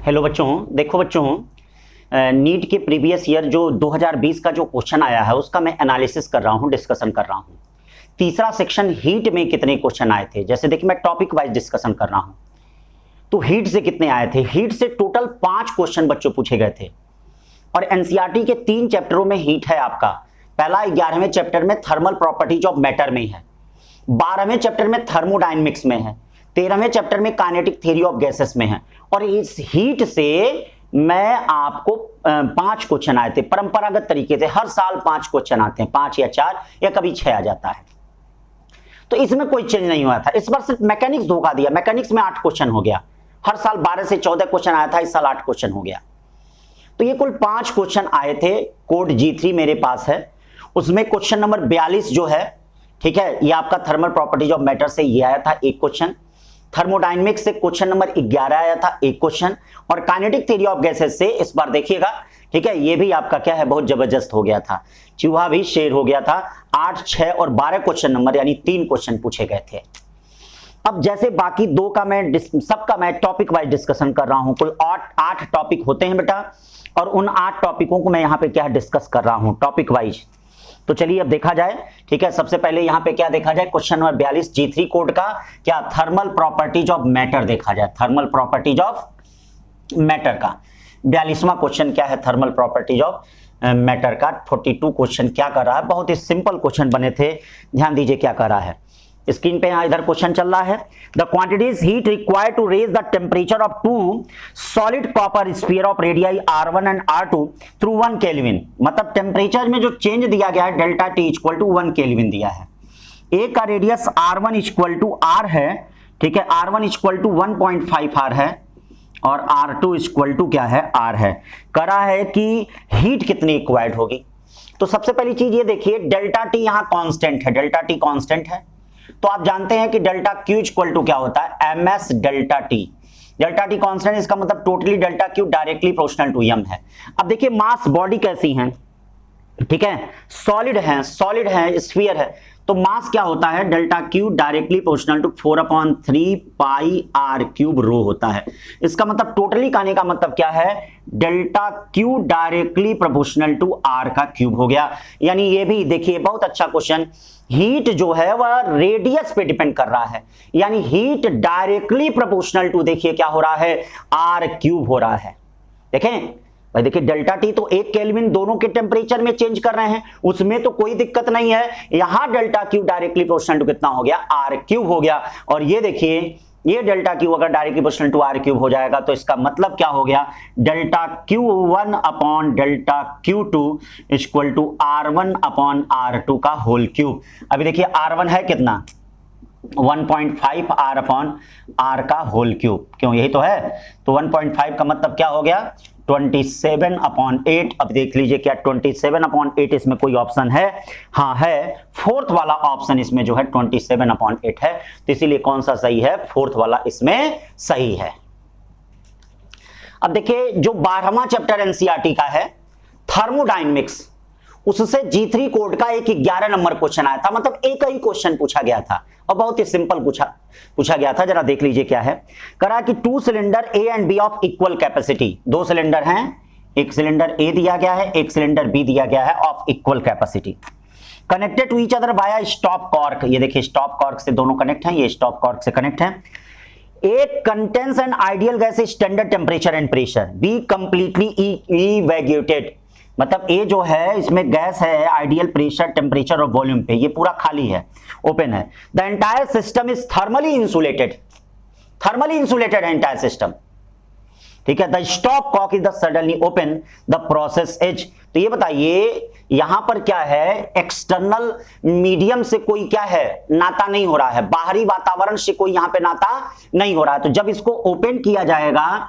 Hello बच्चों, देखो बच्चों, नीट के प्रीवियस ईयर जो 2020 का जो क्वेश्चन आया है उसका मैं एनालिसिस कर रहा हूं, डिस्कशन कर रहा हूं। तीसरा सेक्शन हीट में कितने क्वेश्चन आए थे, जैसे देखिए मैं टॉपिक वाइज डिस्कशन कर रहा हूं। तो हीट से कितने आए थे? हीट से टोटल 5 क्वेश्चन बच्चों पूछे गए थे और एनसीईआरटी के 3 चैप्टरों में हीट है आपका। पहला 11वें चैप्टर में थर्मल प्रॉपर्टीज ऑफ मैटर में है, 12वें चैप्टर में थर्मोडायनेमिक्स में है, 13वें चैप्टर में काइनेटिक थ्योरी ऑफ गैसेस में है। और इस हीट से मैं आपको 5 क्वेश्चन आए थे परंपरागत तरीके से। हर साल 5 क्वेश्चन आते हैं, 5 या 4 या कभी 6 आ जाता है। तो इसमें कोई चेंज नहीं हुआ था। इस बार सिर्फ मैकेनिक्स धोखा दिया, मैकेनिक्स में 8 क्वेश्चन हो गया। हर साल 12 से 14 क्वेश्चन आया था, इस साल 8 क्वेश्चन हो गया। तो ये कुल 5 क्वेश्चन आए थे। कोड G3 मेरे पास है, उसमें क्वेश्चन नंबर 42 जो है, ठीक है, ये आपका थर्मल प्रॉपर्टीज ऑफ मैटर से ये आया था 1 क्वेश्चन। थर्मोडायनेमिक्स से क्वेश्चन नंबर 11 आया था 1 क्वेश्चन। और काइनेटिक थ्योरी ऑफ गैसेस से इस बार देखिएगा, ठीक है, ये भी आपका क्या है, बहुत जबरदस्त हो गया था, चूहा भी शेर हो गया था। 8, 6 और 12 क्वेश्चन नंबर यानी 3 क्वेश्चन पूछे गए थे। अब जैसे बाकी 2 का मैं सबका मैं टॉपिक वाइज डिस्कशन कर रहा हूं। कोई 8 टॉपिक होते हैं बेटा, और उन 8 टॉपिकों को मैं यहां पे क्या डिस्कस कर रहा हूं टॉपिक वाइज। तो चलिए अब देखा जाए, ठीक है। सबसे पहले यहां पे क्या देखा जाए, क्वेश्चन नंबर 42 G3 कोड का क्या, थर्मल प्रॉपर्टीज ऑफ मैटर देखा जाए। थर्मल प्रॉपर्टीज ऑफ मैटर का 42वां क्वेश्चन क्या है, थर्मल प्रॉपर्टीज ऑफ मैटर का 42 क्वेश्चन क्या कर रहा है। बहुत ही सिंपल क्वेश्चन बने थे, ध्यान दीजिए क्या कर रहा है। स्क्रीन पे यहां इधर क्वेश्चन चल रहा है। The quantities heat required to raise the temperature of 2 solid copper sphere of radii R1 and R2 through 1 kelvin. मतलब टेम्परेचर में जो चेंज दिया गया है delta T equal to 1 kelvin दिया है। ए का radius R1 equal to R है, ठीक है, R1 इक्वल टू 1.5 R है और R2 इक्वल टू क्या है, R है। करा है कि हीट कितनी रिक्वायर्ड होगी। तो सबसे पहली चीज ये देखिए, डेल्टा T यहां कांस्टेंट है, डेल्टा T कांस्टेंट है। तो आप जानते हैं कि डेल्टा Q इक्वल टू क्या होता है, ms delta T। Delta T constant, इसका मतलब totally delta Q directly proportional to m है। अब देखिए मास बॉडी कैसी है, ठीक है, सॉलिड है, स्फीयर है। तो मास क्या होता है, delta Q directly proportional to 4/3 pi r cube rho होता है। इसका मतलब टोटली कहने का मतलब क्या है, delta Q directly proportional to r का क्यूब हो गया। यानी ये भी देखिए बहुत अच्छा क्वेश्चन, हीट जो है वह रेडियस पे डिपेंड कर रहा है, यानी हीट डायरेक्टली प्रोपोर्शनल टू देखिए क्या हो रहा है, r क्यूब हो रहा है। देखें भाई, देखिए डेल्टा T तो 1 केल्विन दोनों के टेम्परेचर में चेंज कर रहे हैं, उसमें तो कोई दिक्कत नहीं है। यहां delta Q directly proportional to कितना हो गया, R क्यूब हो गया। और ये देखिए, ये डेल्टा Q अगर directly proportional to R cube हो जाएगा तो इसका मतलब क्या हो गया, delta Q1 upon delta Q2 equal to R1 upon R2 का होल क्यूब। अभी देखिए R1 है कितना, 1.5 R अपॉन R का होल क्यूब, क्यों यही तो है। तो 1.5 का मतलब क्या हो गया, 27/8। अब देख लीजिए क्या 27/8 इसमें कोई ऑप्शन है, हाँ है, फोर्थ वाला ऑप्शन इसमें जो है 27/8 है। तो इसीलिए कौन सा सही है, फोर्थ वाला इसमें सही है। अब देखिए जो 12वां चैप्टर एनसीईआरटी का है थर्मोडायनेमिक्स, उससे G3 कोड का एक 11 नंबर क्वेश्चन आया था। मतलब एक ही क्वेश्चन पूछा गया था और बहुत ही सिंपल पूछा गया था। जरा देख लीजिए क्या है, करा कि 2 cylinder A and B of equal capacity, 2 cylinder हैं, एक सिलेंडर A दिया गया है, एक सिलेंडर B दिया गया है of equal capacity, connected to each other via stopcock. ये देखिए स्टॉप कॉर्क से दोनों कनेक्ट हैं, ये स्टॉप कॉर्क से कनेक्ट है। एक contains and ideal gas standard temperature and pressure, B completely evacuated. मतलब ए जो है इसमें गैस है, आइडियल प्रेशर, टेम्परेचर और वॉल्यूम पे, ये पूरा खाली है, ओपन है। The entire system is thermally insulated है एंटायर सिस्टम, ठीक है। The stopcock is the suddenly open, the process is. तो ये बताइए यहां पर क्या है, एक्सटर्नल मीडियम से कोई क्या है, नाता नहीं हो रहा है, बाहरी वातावरण से कोई यहां पे नाता नहीं हो रहा है। तो जब इसको ओपन किया जाएगा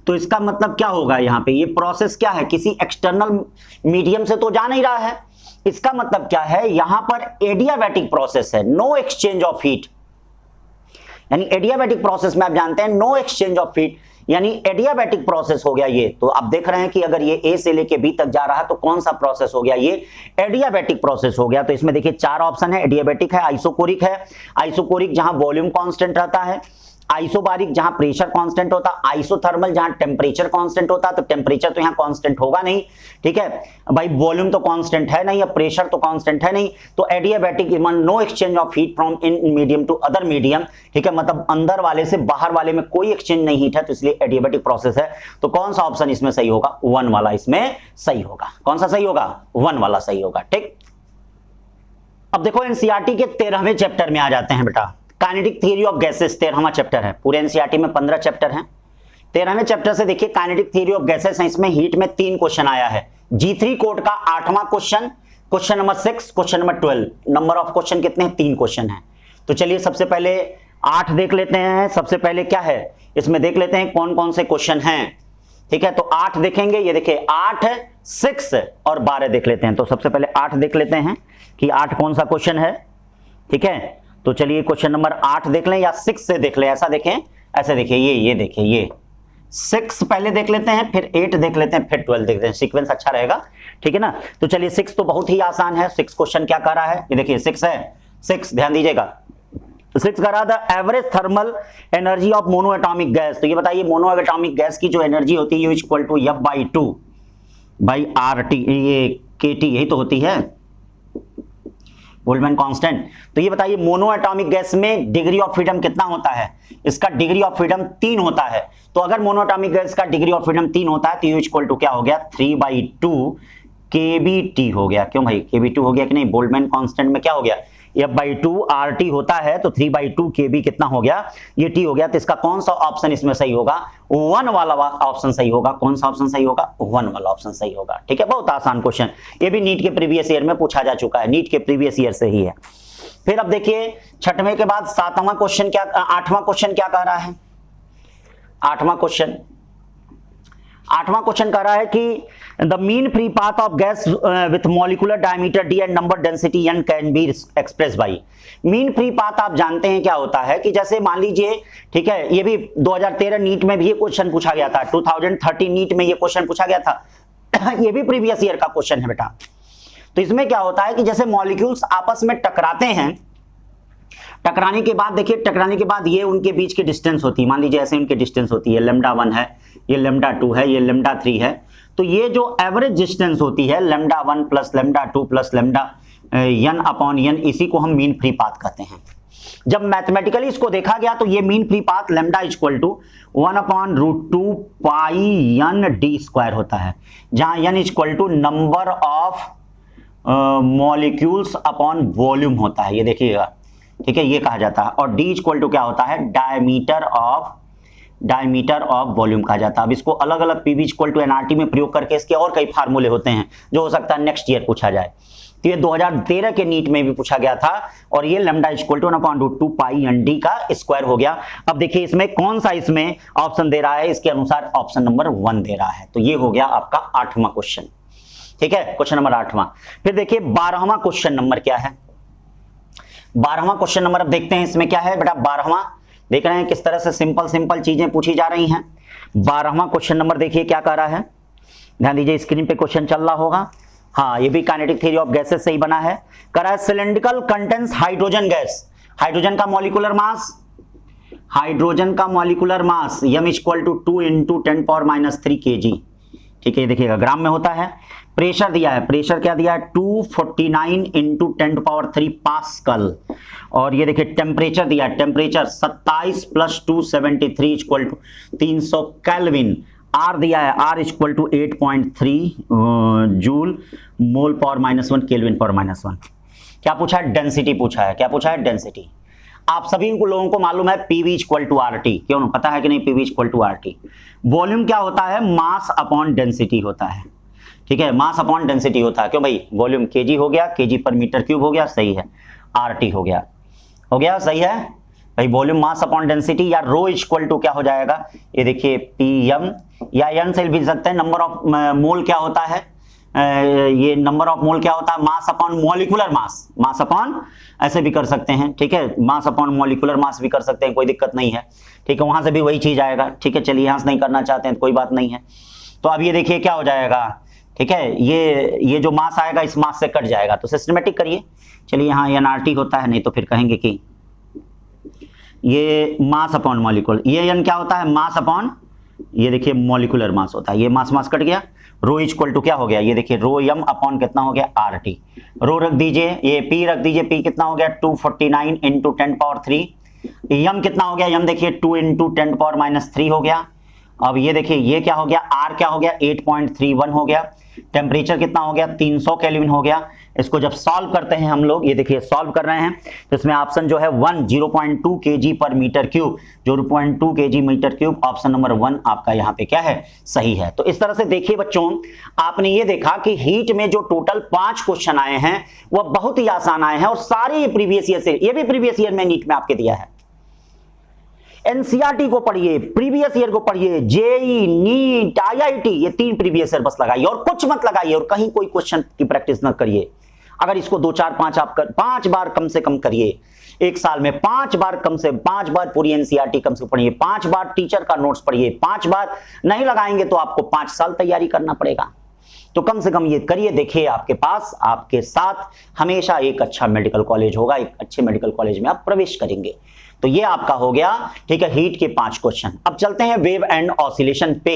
तो इसका मतलब क्या होगा, यहां पे ये प्रोसेस क्या है, किसी एक्सटर्नल मीडियम से तो जा नहीं रहा है। इसका मतलब क्या है, यहां पर एडियाबैटिक प्रोसेस है, नो एक्सचेंज ऑफ हीट। यानी एडियाबैटिक प्रोसेस में आप जानते हैं नो एक्सचेंज ऑफ हीट, यानी एडियाबैटिक प्रोसेस हो गया ये। तो आप देख रहे हैं कि अगर ये ए से लेके बी तक जा रहा है तो कौन सा प्रोसेस हो गया, ये एडियाबैटिक प्रोसेस हो गया। तो इसमें देखिए 4 ऑप्शन है, एडियाबैटिक है, आइसोकोरिक है, आइसोकोरिक जहां वॉल्यूम कांस्टेंट रहता है, आइसोबारिक जहां प्रेशर कांस्टेंट होता, आइसोथर्मल जहां टेम्परेचर कांस्टेंट होता, तो टेम्परेचर तो यहां कांस्टेंट होगा नहीं, ठीक है भाई, वॉल्यूम तो कांस्टेंट है नहीं, या प्रेशर तो कांस्टेंट है नहीं, तो adiabatic no exchange of heat from in medium to other medium, ठीक है, मतलब अंदर वाले से बाहर वाले में कोई एक्सचेंज नहीं हीट है, तो इसलिए एडियाबैटिक प्रोसेस है। तो कौन सा ऑप्शन इसमें सही होगा? 1 वाला इसमें सही होगा। कौन सा सही होगा? 1 वाला सही होगा, ठीक। अब देखो एनसीईआरटी के 13वें चैप्टर में आ जाते हैं बेटा, काइनेटिक थ्योरी ऑफ गैसेस 13वां चैप्टर है, पूरे एनसीईआरटी में 15 चैप्टर हैं। 13वें चैप्टर से देखिए काइनेटिक थ्योरी ऑफ गैसेस है, इसमें हीट में 3 क्वेश्चन आया है। G3 कोड का 8वां question, question number 6, question number 12, number of question कितने हैं? 3 क्वेश्चन हैं। तो चलिए सबसे पहले 8 देख लेते हैं। सबसे पहले क्या है इसमें, देख लेते हैं कौन कौन से क्वेश्चन हैं, ठीक है। तो 8 देखेंगे, ये देखिए 8, 6 और 12 देख लेते हैं। तो सबसे पहले 8 देख लेते हैं कि 8 कौन सा क्वेश्चन है, ठीक है। तो चलिए क्वेश्चन नंबर 8 देख लें या 6 से देख लें, ऐसा देखें, ऐसे देखिए, ये देखिए, ये 6 पहले देख लेते हैं, फिर 8 देख लेते हैं, फिर 12 देखते हैं, सीक्वेंस अच्छा रहेगा, ठीक है ना। तो चलिए 6 तो बहुत ही आसान है। 6 क्वेश्चन क्या कर रहा है, ये देखिए 6 है, 6 ध्यान दीजिएगा, 6 कर रहा था average thermal energy of mono atomic gas. तो ये बताइए मोनो एटॉमिक गैस की जो एनर्जी होती है equal to F/2 by RT, ये KT यही तो होती है, बोल्ट्जमैन कांस्टेंट। तो ये बताइए मोनो एटॉमिक गैस में डिग्री ऑफ फ्रीडम कितना होता है? इसका डिग्री ऑफ फ्रीडम 3 होता है। तो अगर मोनो एटॉमिक गैस का डिग्री ऑफ फ्रीडम 3 होता है तो इक्वल टू क्या हो गया? 3/2 kBT हो गया। क्यों भाई kBT हो गया कि नहीं? बोल्ट्जमैन कांस्टेंट में क्या हो गया? F/2 RT होता है, तो 3/2 kB कितना हो गया? ये T हो गया। तो इसका कौन सा ऑप्शन इसमें सही होगा? 1 वाला ऑप्शन सही होगा। कौन सा ऑप्शन सही होगा? 1 वाला ऑप्शन सही होगा, ठीक है। बहुत आसान क्वेश्चन, ये भी नीट के प्रीवियस ईयर में पूछा जा चुका है, नीट के प्रीवियस ईयर से ही है। फिर अब देखिए 6वें के बाद 7वां क्वेश्चन क्या, 8वां क्वेश्चन क्या कह रहा है? 8वां क्वेश्चन कह रहा है कि the mean free path of gas with molecular diameter d and number density n can be express by. Mean free path आप जानते हैं क्या होता है कि जैसे मान लीजिए, ठीक है, ये भी 2013 नीट में भी ये क्वेश्चन पूछा गया था, 2013 नीट में ये क्वेश्चन पूछा गया था ये भी प्रीवियस ईयर का क्वेश्चन है बेटा। तो इसमें क्या होता है कि जैसे मॉलिक्यूल्स आपस में टकराते हैं, टकराने के बाद देखिए, टकराने के बाद ये उनके बीच की डिस्टेंस होती है, मान लीजिए ऐसे उनकी डिस्टेंस होती है, λ1 है, ये λ2 है, ये λ3 है। तो ये जो एवरेज डिस्टेंस होती है λ1 प्लस λ2 प्लस λn/n, इसी को हम मीन फ्री पाथ कहते हैं। जब मैथमेटिकली इसको देखा गया तो ये mean free path lambda equal to 1/√2 pi n/d² होता है, जहां n equal to number of molecules upon volume होता है, ये देखिएगा, ठीक है, ये कहा जाता है। और d इक्वल टू क्या होता है? डायमीटर ऑफ वॉल्यूम कहा जाता है। अब इसको अलग अलग PV इक्वल टू nRT में प्रयोग करके इसके और कई फार्मूले होते हैं जो हो सकता है नेक्स्ट ईयर पूछा जाए। तो ये 2013 के नीट में भी पूछा गया था, और ये lambda equal to 1/√2 pi n/d का स्क्वायर हो गया। अब देखिए इसमें कौन सा इसमें ऑप्शन दे रहा है, इसके अनुसार ऑप्शन नंबर 1 दे रहा है। तो ये हो गया आपका 8वां क्वेश्चन, ठीक है, क्वेश्चन नंबर 8वां। फिर देखिए 12वां क्वेश्चन नंबर क्या है? 12वां क्वेश्चन नंबर अब देखते हैं इसमें क्या है बेटा। 12वां देख रहे हैं किस तरह से सिंपल चीजें पूछी जा रही हैं। 12वां क्वेश्चन नंबर देखिए क्या कह रहा है, ध्यान दीजिए, स्क्रीन पे क्वेश्चन चल रहा होगा। हाँ, ये भी काइनेटिक थ्योरी ऑफ गैसेस से ही बना है। कह रहा है cylindrical contains hydrogen gas, hydrogen का molecular mass m equal to 2 × 10⁻³ kg, ठीक है, देखिएगा ग्राम में होता है। प्रेशर दिया है, प्रेशर क्या दिया है? 249 × 10⁻³ पास्कल। और ये देखिए टेम्परेचर दिया है, temperature 27 + 273 equal to 300 kelvin. R दिया है, R equal to 8.3 joule mole power -1 kelvin power -1। क्या पूछा है? डेंसिटी पूछा है। क्या पूछा है? डेंसिटी। आप सभी लोगों को मालूम है PV इक्वल टू RT, क्यों पता है कि नहीं? PV equal to RT। वॉल्यूम क्या होता है? मास अपॉन डेंसिटी होता है, ठीक है, मास अपॉन डेंसिटी होता है। क्यों भाई? वॉल्यूम kg हो गया, kg/m³ हो गया, सही है। RT हो गया सही है भाई। वॉल्यूम मास अपॉन डेंसिटी, या रो इक्वल टू क्या हो जाएगा? ये देखिए PM, या n से भी सकते हैं। नंबर ऑफ मोल क्या होता है? ये नंबर ऑफ मोल क्या होता है? Mass upon molecular mass, mass upon ऐसे भी कर सकते हैं, ठीक है, मास अपॉन मॉलिक्यूलर मास भी कर सकते हैं, कोई दिक्कत नहीं है, ठीक है, वहां से भी वही चीज आएगा, ठीक है। चलिए यहां से नहीं करना चाहते हैं तो कोई बात नहीं है। तो अब ये देखिए क्या हो जाएगा, ठीक है, ये जो मास आएगा इस मास से कट जाएगा, तो सिस्टमेटिक करिए। चलिए यहाँ nRT होता है, नहीं तो फिर कहेंगे कि ये मास अपॉन मॉलिक्यूल, ये n क्या होता है, मास अपॉन, ये देखिए मॉलिकुलर मास होता है, ये मास मास कट गया, रो इक्वल टू क्या हो गया, ये देखिए रो m अपॉन कितना हो गया RT, रो रख दीजिए, ये p रख दीजिए, p कितना हो गया 249 इंटू 10 पावर 3, m कितना हो गया, m देखिए 2 इंटू 10 पावर -3 हो गया। अब ये देखिए ये क्या हो गया, R क्या हो गया 8.31 हो गया, टेम्परेचर कितना हो गया 300 केल्विन हो गया। इसको जब सॉल्व करते हैं हम लोग, ये देखिए सॉल्व कर रहे हैं, तो इसमें ऑप्शन जो है 0.2 kg पर metre cube, 0.2 kg metre cube, option number 1 आपका यहाँ पे क्या है, सही है। तो इस तरह से देखिए बच्चों, आपने ये देखा कि हीट में जो टोटल 5 क्वेश्चन आए हैं वह बहुत ही आसान आए हैं और सारे प्रीवियस ईयर से, ये भी प्रीवियस ईयर में नीट में आपके दिया है। एनसीईआरटी को पढ़िए, प्रीवियस ईयर को पढ़िए, जेई, नीट, आईआईटी, ये 3 प्रीवियस ईयर बस लगाइए और कुछ मत लगाइए और कहीं कोई क्वेश्चन की प्रैक्टिस न करिए। अगर इसको 2 4 5 आप 5 बार कम से कम करिए, एक साल में 5 बार, कम से 5 बार पूरी एनसीईआरटी कम से पढ़िए, 5 बार टीचर का नोट्स पढ़िए, 5 बार नहीं लगाएंगे तो आपको 5 साल तैयारी करना पड़ेगा। तो कम से कम ये करिए, देखिए आपके पास, आपके साथ हमेशा एक अच्छा मेडिकल कॉलेज होगा, एक अच्छे मेडिकल कॉलेज में आप प्रवेश करेंगे। तो ये आपका हो गया, ठीक है, हीट के 5 क्वेश्चन। अब चलते हैं वेव एंड ऑसिलेशन पे।